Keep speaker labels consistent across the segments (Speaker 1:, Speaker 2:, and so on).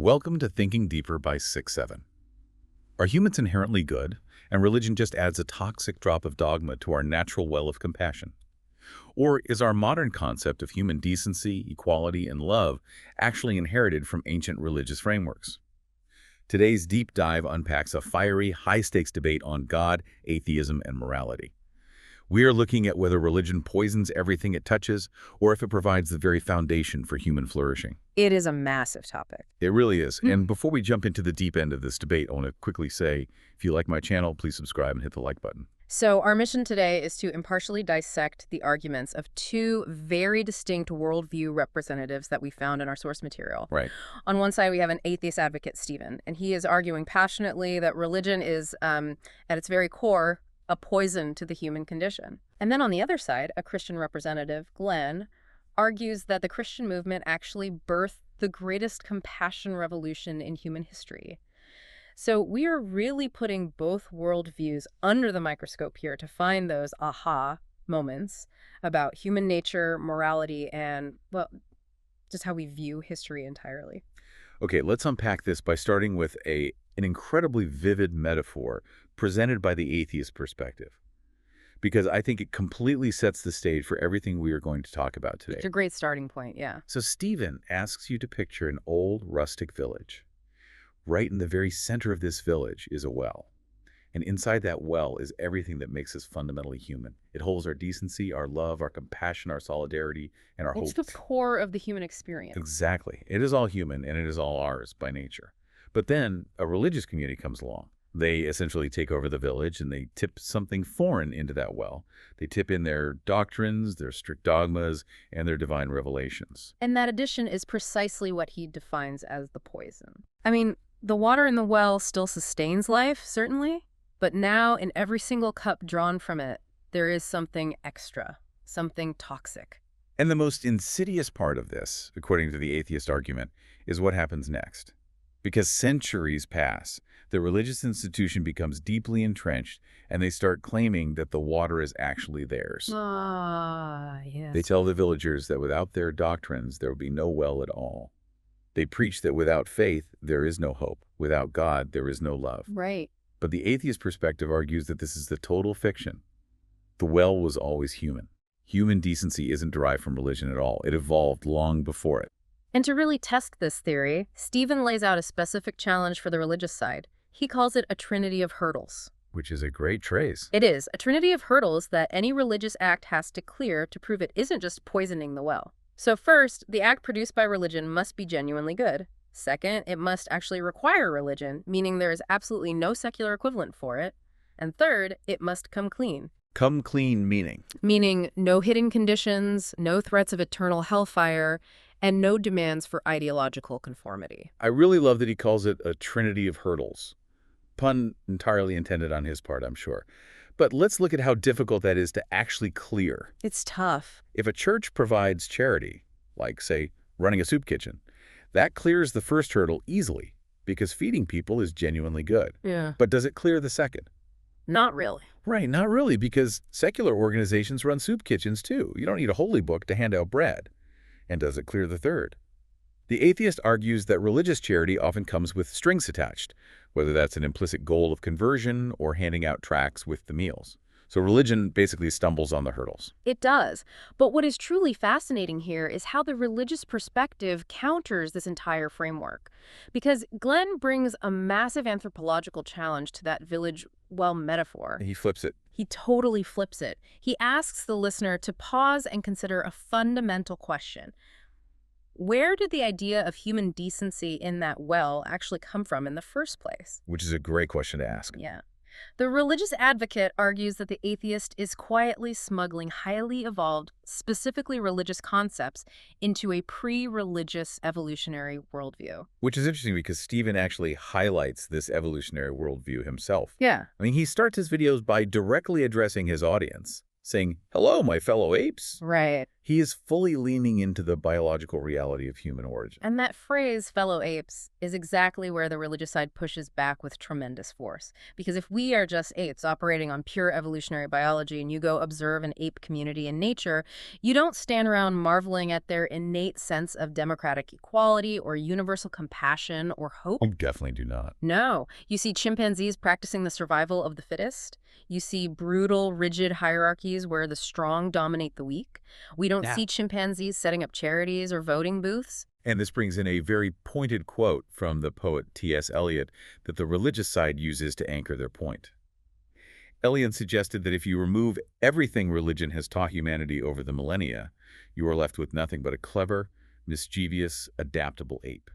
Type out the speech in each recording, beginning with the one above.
Speaker 1: Welcome to Thinking Deeper by 6-7. Are humans inherently good, and religion just adds a toxic drop of dogma to our natural well of compassion? Or is our modern concept of human decency, equality, and love actually inherited from ancient religious frameworks? Today's deep dive unpacks a fiery, high-stakes debate on God, atheism, and morality. We are looking at whether religion poisons everything it touches, or if it provides the very foundation for human flourishing.
Speaker 2: It is a massive topic.
Speaker 1: It really is. And before we jump into the deep end of this debate, I want to quickly say, if you like my channel, please subscribe and hit the like button.
Speaker 2: So our mission today is to impartially dissect the arguments of two very distinct worldview representatives that we found in our source material.
Speaker 1: Right.
Speaker 2: On one side, we have an atheist advocate, Stephen, and he is arguing passionately that religion is, at its very core, a poison to the human condition. And then on the other side, a Christian representative, Glenn, argues that the Christian movement actually birthed the greatest compassion revolution in human history. So we are really putting both worldviews under the microscope here to find those aha moments about human nature, morality, and, well, just how we view history entirely.
Speaker 1: Okay, let's unpack this by starting with an incredibly vivid metaphor presented by the atheist perspective, because I think it completely sets the stage for everything we are going to talk about today.
Speaker 2: It's a great starting point, yeah.
Speaker 1: So Stephen asks you to picture an old rustic village. Right in the very center of this village is a well. And inside that well is everything that makes us fundamentally human. It holds our decency, our love, our compassion, our solidarity, and our hope.
Speaker 2: It's the core of the human experience.
Speaker 1: Exactly. It is all human, and it is all ours by nature. But then a religious community comes along. They essentially take over the village, and they tip something foreign into that well. They tip in their doctrines, their strict dogmas, and their divine revelations.
Speaker 2: And that addition is precisely what he defines as the poison. I mean, the water in the well still sustains life, certainly, but now in every single cup drawn from it, there is something extra, something toxic.
Speaker 1: And the most insidious part of this, according to the atheist argument, is what happens next. Because centuries pass, the religious institution becomes deeply entrenched, and they start claiming that the water is actually theirs.
Speaker 2: Ah, yes.
Speaker 1: They tell the villagers that without their doctrines, there will be no well at all. They preach that without faith, there is no hope. Without God, there is no love.
Speaker 2: Right.
Speaker 1: But the atheist perspective argues that this is the total fiction. The well was always human. Human decency isn't derived from religion at all. It evolved long before it.
Speaker 2: And to really test this theory, Stephen lays out a specific challenge for the religious side. He calls it a trinity of hurdles.
Speaker 1: Which is a great phrase.
Speaker 2: It is, a trinity of hurdles that any religious act has to clear to prove it isn't just poisoning the well. So first, the act produced by religion must be genuinely good. Second, it must actually require religion, meaning there is absolutely no secular equivalent for it. And third, it must come clean.
Speaker 1: Come clean meaning?
Speaker 2: Meaning no hidden conditions, no threats of eternal hellfire, and no demands for ideological conformity.
Speaker 1: I really love that he calls it a trinity of hurdles. Pun entirely intended on his part, I'm sure. But let's look at how difficult that is to actually clear.
Speaker 2: It's tough.
Speaker 1: If a church provides charity, like, say, running a soup kitchen, that clears the first hurdle easily because feeding people is genuinely good.
Speaker 2: Yeah.
Speaker 1: But does it clear the second?
Speaker 2: Not really.
Speaker 1: Right, not really, because secular organizations run soup kitchens too. You don't need a holy book to hand out bread. And does it clear the third? The atheist argues that religious charity often comes with strings attached, whether that's an implicit goal of conversion or handing out tracts with the meals. So religion basically stumbles on the hurdles.
Speaker 2: It does. But what is truly fascinating here is how the religious perspective counters this entire framework. Because Glenn brings a massive anthropological challenge to that village well metaphor.
Speaker 1: He flips it.
Speaker 2: He totally flips it. He asks the listener to pause and consider a fundamental question. Where did the idea of human decency in that well actually come from in the first place?
Speaker 1: Which is a great question to ask.
Speaker 2: Yeah. The religious advocate argues that the atheist is quietly smuggling highly evolved, specifically religious concepts into a pre-religious evolutionary worldview.
Speaker 1: Which is interesting because Stephen actually highlights this evolutionary worldview himself.
Speaker 2: Yeah.
Speaker 1: I mean, he starts his videos by directly addressing his audience. saying, "Hello, my fellow apes."
Speaker 2: Right.
Speaker 1: He is fully leaning into the biological reality of human origin.
Speaker 2: And that phrase, fellow apes, is exactly where the religious side pushes back with tremendous force. Because if we are just apes operating on pure evolutionary biology and you go observe an ape community in nature, you don't stand around marveling at their innate sense of democratic equality or universal compassion or hope.
Speaker 1: I definitely do not.
Speaker 2: No. You see chimpanzees practicing the survival of the fittest. You see brutal, rigid hierarchies where the strong dominate the weak. We don't
Speaker 1: Yeah.
Speaker 2: see chimpanzees setting up charities or voting booths.
Speaker 1: And this brings in a very pointed quote from the poet T.S. Eliot that the religious side uses to anchor their point. Eliot suggested that if you remove everything religion has taught humanity over the millennia, you are left with nothing but a clever, mischievous, adaptable ape.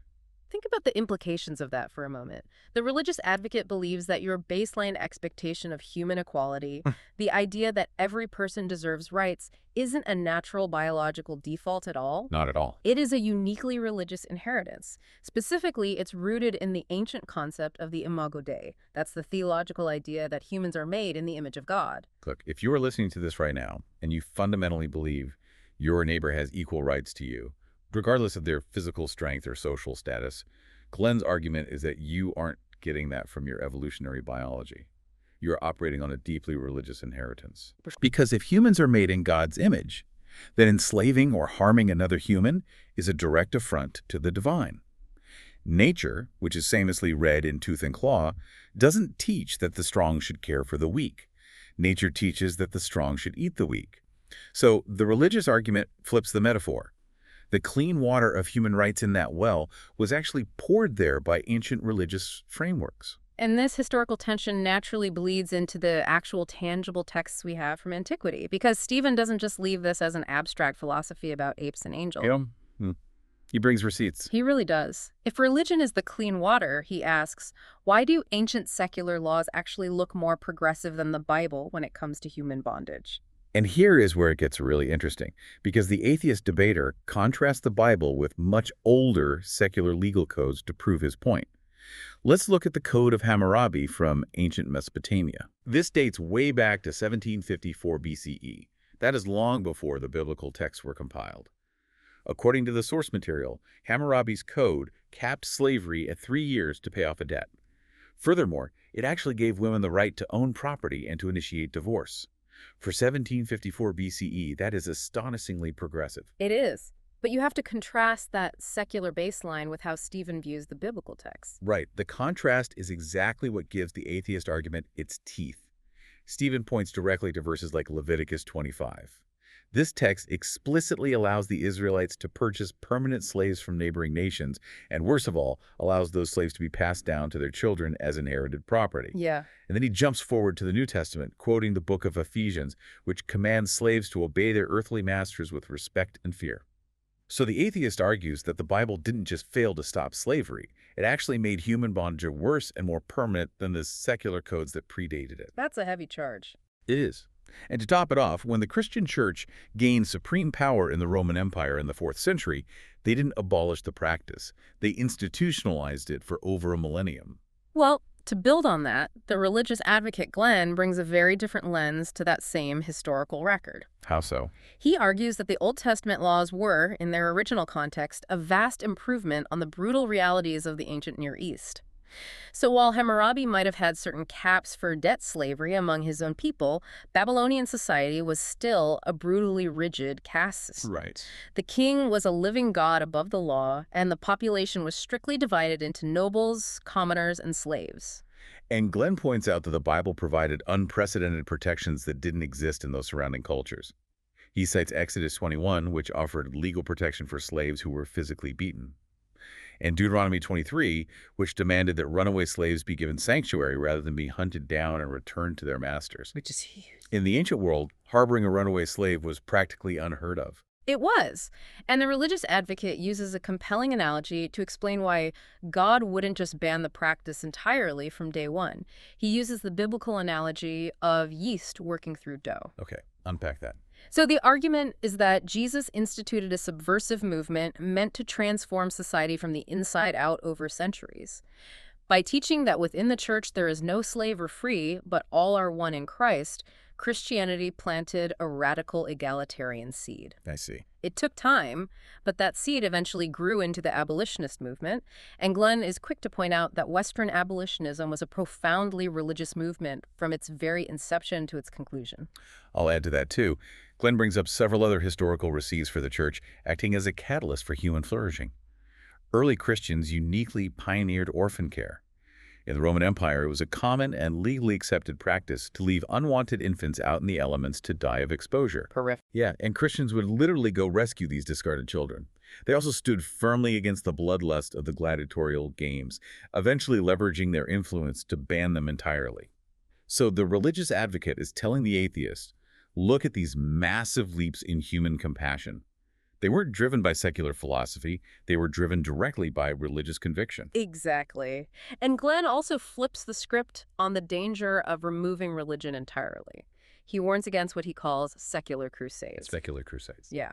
Speaker 2: Think about the implications of that for a moment. The religious advocate believes that your baseline expectation of human equality, the idea that every person deserves rights, isn't a natural biological default at all.
Speaker 1: Not at all.
Speaker 2: It is a uniquely religious inheritance. Specifically, it's rooted in the ancient concept of the imago Dei. That's the theological idea that humans are made in the image of God.
Speaker 1: Look, if you are listening to this right now and you fundamentally believe your neighbor has equal rights to you, regardless of their physical strength or social status, Glenn's argument is that you aren't getting that from your evolutionary biology. You're operating on a deeply religious inheritance. Because if humans are made in God's image, then enslaving or harming another human is a direct affront to the divine. Nature, which is famously red in tooth and claw, doesn't teach that the strong should care for the weak. Nature teaches that the strong should eat the weak. So the religious argument flips the metaphor. The clean water of human rights in that well was actually poured there by ancient religious frameworks.
Speaker 2: And this historical tension naturally bleeds into the actual tangible texts we have from antiquity, because Stephen doesn't just leave this as an abstract philosophy about apes and angels.
Speaker 1: Yeah. He brings receipts.
Speaker 2: He really does. If religion is the clean water, he asks, why do ancient secular laws actually look more progressive than the Bible when it comes to human bondage?
Speaker 1: And here is where it gets really interesting, because the atheist debater contrasts the Bible with much older secular legal codes to prove his point. Let's look at the Code of Hammurabi from ancient Mesopotamia. This dates way back to 1754 BCE. That is long before the biblical texts were compiled. According to the source material, Hammurabi's code capped slavery at 3 years to pay off a debt. Furthermore, it actually gave women the right to own property and to initiate divorce. For 1754 BCE, that is astonishingly progressive.
Speaker 2: It is. But you have to contrast that secular baseline with how Stephen views the biblical text.
Speaker 1: Right. The contrast is exactly what gives the atheist argument its teeth. Stephen points directly to verses like Leviticus 25. This text explicitly allows the Israelites to purchase permanent slaves from neighboring nations, and worst of all, allows those slaves to be passed down to their children as inherited property.
Speaker 2: Yeah.
Speaker 1: And then he jumps forward to the New Testament, quoting the book of Ephesians, which commands slaves to obey their earthly masters with respect and fear. So the atheist argues that the Bible didn't just fail to stop slavery, it actually made human bondage worse and more permanent than the secular codes that predated it.
Speaker 2: That's a heavy charge.
Speaker 1: It is. And to top it off, when the Christian church gained supreme power in the Roman Empire in the 4th century, they didn't abolish the practice. They institutionalized it for over a millennium.
Speaker 2: Well, to build on that, the religious advocate Glenn brings a very different lens to that same historical record.
Speaker 1: How so?
Speaker 2: He argues that the Old Testament laws were, in their original context, a vast improvement on the brutal realities of the ancient Near East. So while Hammurabi might have had certain caps for debt slavery among his own people, Babylonian society was still a brutally rigid caste system.
Speaker 1: Right.
Speaker 2: The king was a living god above the law, and the population was strictly divided into nobles, commoners, and slaves.
Speaker 1: And Glenn points out that the Bible provided unprecedented protections that didn't exist in those surrounding cultures. He cites Exodus 21, which offered legal protection for slaves who were physically beaten, and Deuteronomy 23, which demanded that runaway slaves be given sanctuary rather than be hunted down and returned to their masters.
Speaker 2: Which is huge.
Speaker 1: In the ancient world, harboring a runaway slave was practically unheard of.
Speaker 2: It was. And the religious advocate uses a compelling analogy to explain why God wouldn't just ban the practice entirely from day one. He uses the biblical analogy of yeast working through dough.
Speaker 1: Okay, unpack that.
Speaker 2: So the argument is that Jesus instituted a subversive movement meant to transform society from the inside out over centuries. By teaching that within the church there is no slave or free, but all are one in Christ, Christianity planted a radical egalitarian seed.
Speaker 1: I see.
Speaker 2: It took time, but that seed eventually grew into the abolitionist movement, and Glenn is quick to point out that Western abolitionism was a profoundly religious movement from its very inception to its conclusion.
Speaker 1: I'll add to that, too. Glenn brings up several other historical receipts for the church, acting as a catalyst for human flourishing. Early Christians uniquely pioneered orphan care. In the Roman Empire, it was a common and legally accepted practice to leave unwanted infants out in the elements to die of exposure.
Speaker 2: Horrific.
Speaker 1: Yeah, and Christians would literally go rescue these discarded children. They also stood firmly against the bloodlust of the gladiatorial games, eventually leveraging their influence to ban them entirely. So the religious advocate is telling the atheist, look at these massive leaps in human compassion. They weren't driven by secular philosophy, they were driven directly by religious conviction.
Speaker 2: Exactly. And Glenn also flips the script on the danger of removing religion entirely. He warns against what he calls secular crusades.
Speaker 1: Secular crusades.
Speaker 2: Yeah.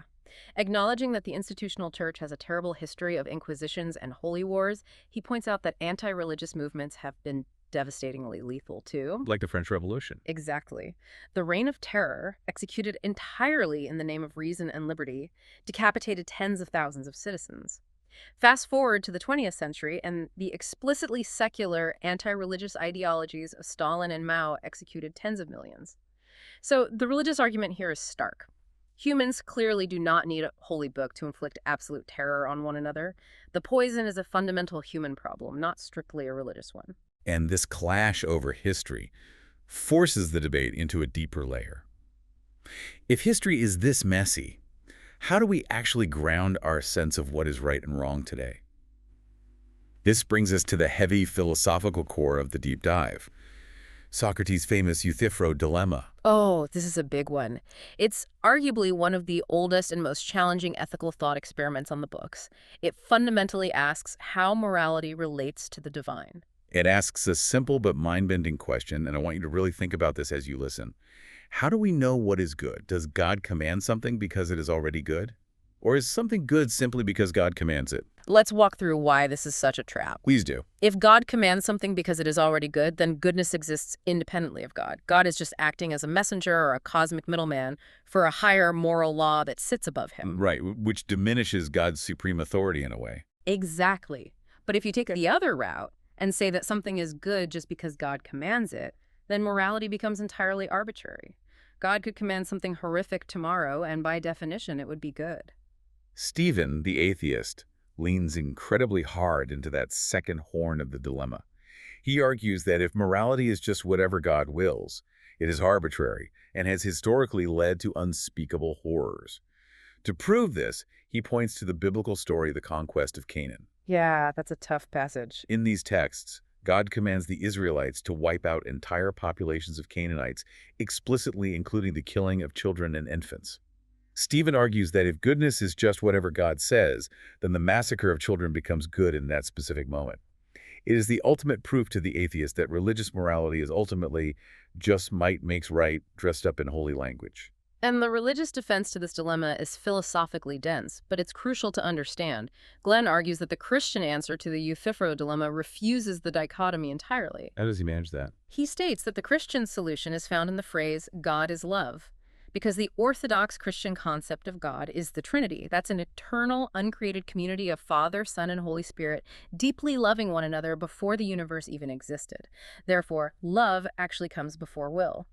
Speaker 2: Acknowledging that the institutional church has a terrible history of inquisitions and holy wars, he points out that anti-religious movements have been devastatingly lethal, too.
Speaker 1: Like the French Revolution.
Speaker 2: Exactly. The Reign of Terror, executed entirely in the name of reason and liberty, decapitated tens of thousands of citizens. Fast forward to the 20th century, and the explicitly secular anti-religious ideologies of Stalin and Mao executed tens of millions. So the religious argument here is stark. Humans clearly do not need a holy book to inflict absolute terror on one another. The poison is a fundamental human problem, not strictly a religious one.
Speaker 1: And this clash over history forces the debate into a deeper layer. If history is this messy, how do we actually ground our sense of what is right and wrong today? This brings us to the heavy philosophical core of the deep dive. Socrates' famous Euthyphro dilemma.
Speaker 2: Oh, this is a big one. It's arguably one of the oldest and most challenging ethical thought experiments on the books. It fundamentally asks how morality relates to the divine.
Speaker 1: It asks a simple but mind-bending question, and I want you to really think about this as you listen. How do we know what is good? Does God command something because it is already good? Or is something good simply because God commands it?
Speaker 2: Let's walk through why this is such a trap.
Speaker 1: Please do.
Speaker 2: If God commands something because it is already good, then goodness exists independently of God. God is just acting as a messenger or a cosmic middleman for a higher moral law that sits above him.
Speaker 1: Right, which diminishes God's supreme authority in a way.
Speaker 2: Exactly. But if you take the other route and say that something is good just because God commands it, then morality becomes entirely arbitrary. God could command something horrific tomorrow, and by definition, it would be good.
Speaker 1: Stephen, the atheist, leans incredibly hard into that second horn of the dilemma. He argues that if morality is just whatever God wills, it is arbitrary and has historically led to unspeakable horrors. To prove this, he points to the biblical story of the conquest of Canaan.
Speaker 2: Yeah, that's a tough passage.
Speaker 1: In these texts, God commands the Israelites to wipe out entire populations of Canaanites, explicitly including the killing of children and infants. Stephen argues that if goodness is just whatever God says, then the massacre of children becomes good in that specific moment. It is the ultimate proof to the atheist that religious morality is ultimately just might makes right dressed up in holy language.
Speaker 2: And the religious defense to this dilemma is philosophically dense, but it's crucial to understand. Glenn argues that the Christian answer to the Euthyphro dilemma refuses the dichotomy entirely.
Speaker 1: How does he manage that?
Speaker 2: He states that the Christian solution is found in the phrase, God is love, because the orthodox Christian concept of God is the Trinity. That's an eternal, uncreated community of Father, Son, and Holy Spirit, deeply loving one another before the universe even existed. Therefore, love actually comes before will.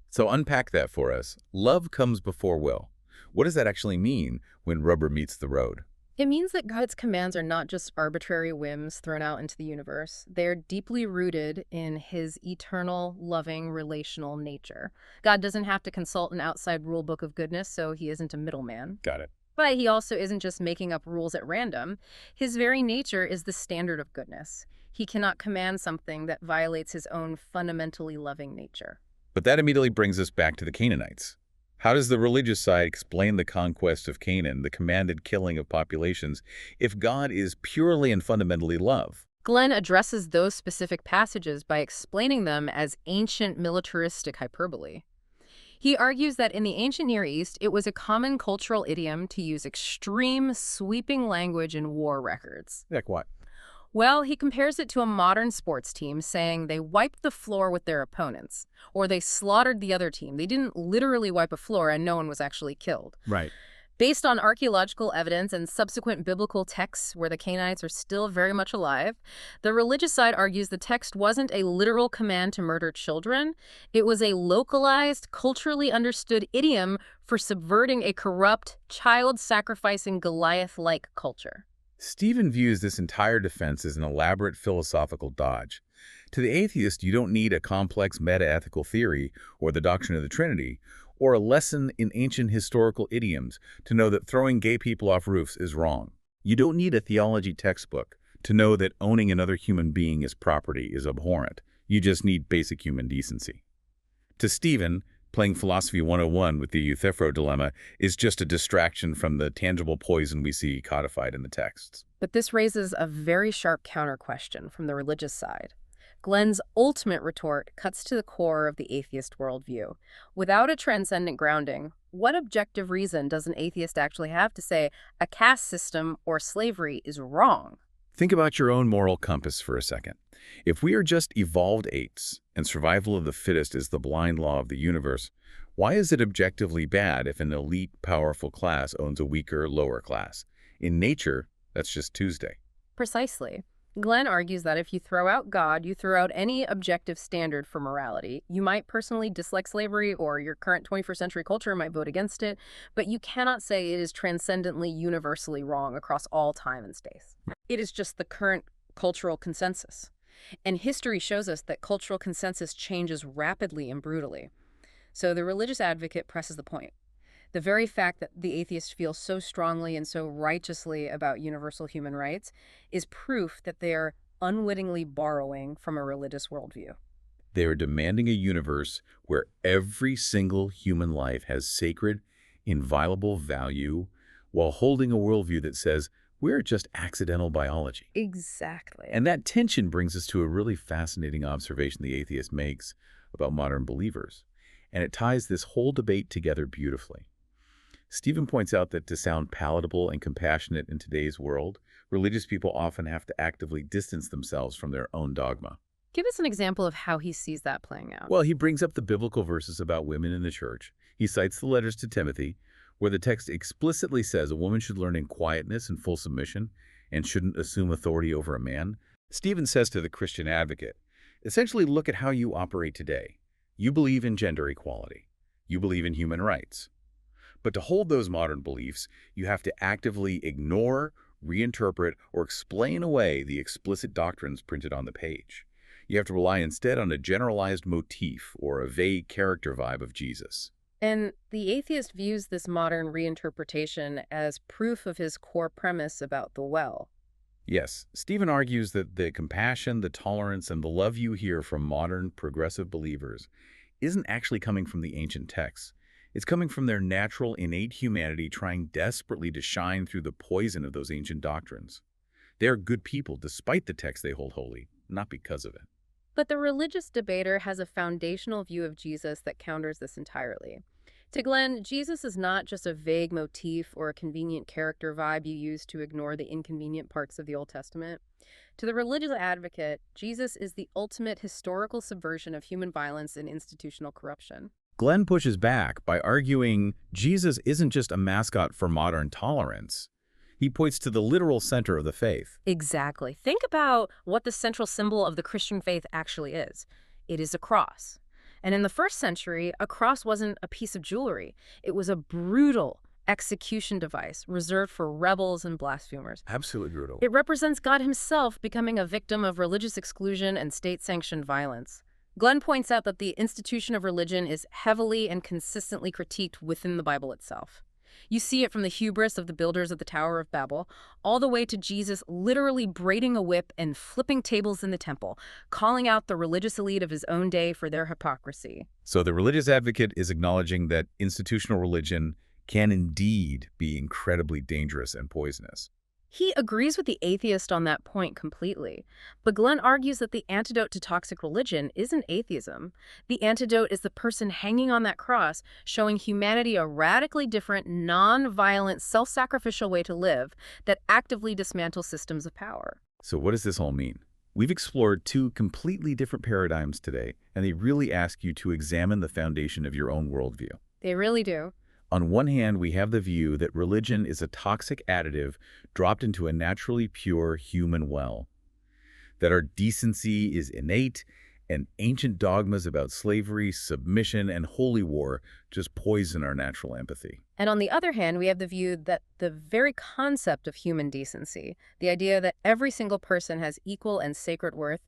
Speaker 1: So unpack that for us. Love comes before will. What does that actually mean when rubber meets the road?
Speaker 2: It means that God's commands are not just arbitrary whims thrown out into the universe. They're deeply rooted in his eternal, loving, relational nature. God doesn't have to consult an outside rule book of goodness, so he isn't a middleman.
Speaker 1: Got it.
Speaker 2: But he also isn't just making up rules at random. His very nature is the standard of goodness. He cannot command something that violates his own fundamentally loving nature.
Speaker 1: But that immediately brings us back to the Canaanites. How does the religious side explain the conquest of Canaan, the commanded killing of populations, if God is purely and fundamentally love?
Speaker 2: Glenn addresses those specific passages by explaining them as ancient militaristic hyperbole. He argues that in the ancient Near East, it was a common cultural idiom to use extreme, sweeping language in war records.
Speaker 1: Like what?
Speaker 2: Well, he compares it to a modern sports team, saying they wiped the floor with their opponents, or they slaughtered the other team. They didn't literally wipe a floor, and no one was actually killed.
Speaker 1: Right.
Speaker 2: Based on archaeological evidence and subsequent biblical texts where the Canaanites are still very much alive, the religious side argues the text wasn't a literal command to murder children. It was a localized, culturally understood idiom for subverting a corrupt, child-sacrificing Goliath-like culture.
Speaker 1: Stephen views this entire defense as an elaborate philosophical dodge. To the atheist, you don't need a complex meta-ethical theory or the doctrine of the Trinity, or a lesson in ancient historical idioms to know that throwing gay people off roofs is wrong. You don't need a theology textbook to know that owning another human being as property is abhorrent. You just need basic human decency. To Stephen, playing Philosophy 101 with the Euthyphro dilemma is just a distraction from the tangible poison we see codified in the texts.
Speaker 2: But this raises a very sharp counter-question from the religious side. Glenn's ultimate retort cuts to the core of the atheist worldview. Without a transcendent grounding, what objective reason does an atheist actually have to say a caste system or slavery is wrong?
Speaker 1: Think about your own moral compass for a second. If we are just evolved apes and survival of the fittest is the blind law of the universe, why is it objectively bad if an elite, powerful class owns a weaker, lower class? In nature, that's just Tuesday.
Speaker 2: Precisely. Glenn argues that if you throw out God, you throw out any objective standard for morality. You might personally dislike slavery, or your current 21st century culture might vote against it, but you cannot say it is transcendently universally wrong across all time and space. It is just the current cultural consensus. And history shows us that cultural consensus changes rapidly and brutally. So the religious advocate presses the point. The very fact that the atheists feel so strongly and so righteously about universal human rights is proof that they are unwittingly borrowing from a religious worldview.
Speaker 1: They are demanding a universe where every single human life has sacred, inviolable value, while holding a worldview that says we're just accidental biology.
Speaker 2: Exactly.
Speaker 1: And that tension brings us to a really fascinating observation the atheist makes about modern believers. And it ties this whole debate together beautifully. Stephen points out that to sound palatable and compassionate in today's world, religious people often have to actively distance themselves from their own dogma.
Speaker 2: Give us an example of how he sees that playing out.
Speaker 1: Well, he brings up the biblical verses about women in the church. He cites the letters to Timothy, where the text explicitly says a woman should learn in quietness and full submission and shouldn't assume authority over a man. Stephen says to the Christian advocate, essentially look at how you operate today. You believe in gender equality. You believe in human rights. But to hold those modern beliefs, you have to actively ignore, reinterpret, or explain away the explicit doctrines printed on the page. You have to rely instead on a generalized motif or a vague character vibe of Jesus.
Speaker 2: And the atheist views this modern reinterpretation as proof of his core premise about the well.
Speaker 1: Yes, Stephen argues that the compassion, the tolerance, and the love you hear from modern progressive believers isn't actually coming from the ancient texts. It's coming from their natural, innate humanity trying desperately to shine through the poison of those ancient doctrines. They are good people despite the text they hold holy, not because of it.
Speaker 2: But the religious debater has a foundational view of Jesus that counters this entirely. To Glenn, Jesus is not just a vague motif or a convenient character vibe you use to ignore the inconvenient parts of the Old Testament. To the religious advocate, Jesus is the ultimate historical subversion of human violence and institutional corruption.
Speaker 1: Glenn pushes back by arguing Jesus isn't just a mascot for modern tolerance. He points to the literal center of the faith.
Speaker 2: Exactly. Think about what the central symbol of the Christian faith actually is. It is a cross. And in the first century, a cross wasn't a piece of jewelry. It was a brutal execution device reserved for rebels and blasphemers.
Speaker 1: Absolutely brutal.
Speaker 2: It represents God himself becoming a victim of religious exclusion and state-sanctioned violence. Glenn points out that the institution of religion is heavily and consistently critiqued within the Bible itself. You see it from the hubris of the builders of the Tower of Babel, all the way to Jesus literally braiding a whip and flipping tables in the temple, calling out the religious elite of his own day for their hypocrisy.
Speaker 1: So the religious advocate is acknowledging that institutional religion can indeed be incredibly dangerous and poisonous.
Speaker 2: He agrees with the atheist on that point completely. But Glenn argues that the antidote to toxic religion isn't atheism. The antidote is the person hanging on that cross, showing humanity a radically different, non-violent, self-sacrificial way to live that actively dismantles systems of power.
Speaker 1: So what does this all mean? We've explored two completely different paradigms today, and they really ask you to examine the foundation of your own worldview.
Speaker 2: They really do.
Speaker 1: On one hand, we have the view that religion is a toxic additive dropped into a naturally pure human well, that our decency is innate, and ancient dogmas about slavery, submission, and holy war just poison our natural empathy.
Speaker 2: And on the other hand, we have the view that the very concept of human decency, the idea that every single person has equal and sacred worth,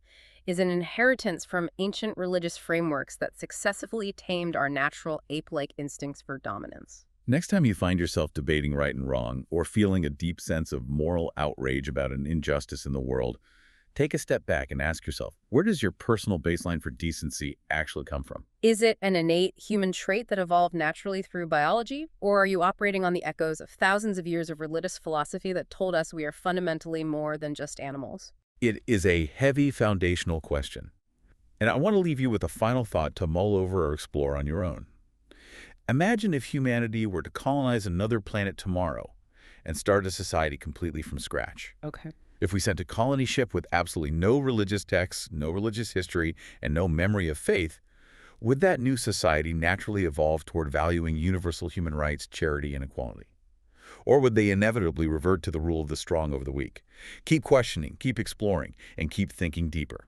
Speaker 2: is an inheritance from ancient religious frameworks that successfully tamed our natural ape-like instincts for dominance.
Speaker 1: Next time you find yourself debating right and wrong, or feeling a deep sense of moral outrage about an injustice in the world, take a step back and ask yourself, where does your personal baseline for decency actually come from?
Speaker 2: Is it an innate human trait that evolved naturally through biology, or are you operating on the echoes of thousands of years of religious philosophy that told us we are fundamentally more than just animals?
Speaker 1: It is a heavy foundational question. And I want to leave you with a final thought to mull over or explore on your own. Imagine if humanity were to colonize another planet tomorrow and start a society completely from scratch.
Speaker 2: Okay.
Speaker 1: If we sent a colony ship with absolutely no religious texts, no religious history, and no memory of faith, would that new society naturally evolve toward valuing universal human rights, charity, and equality? Or would they inevitably revert to the rule of the strong over the weak? Keep questioning, keep exploring, and keep thinking deeper.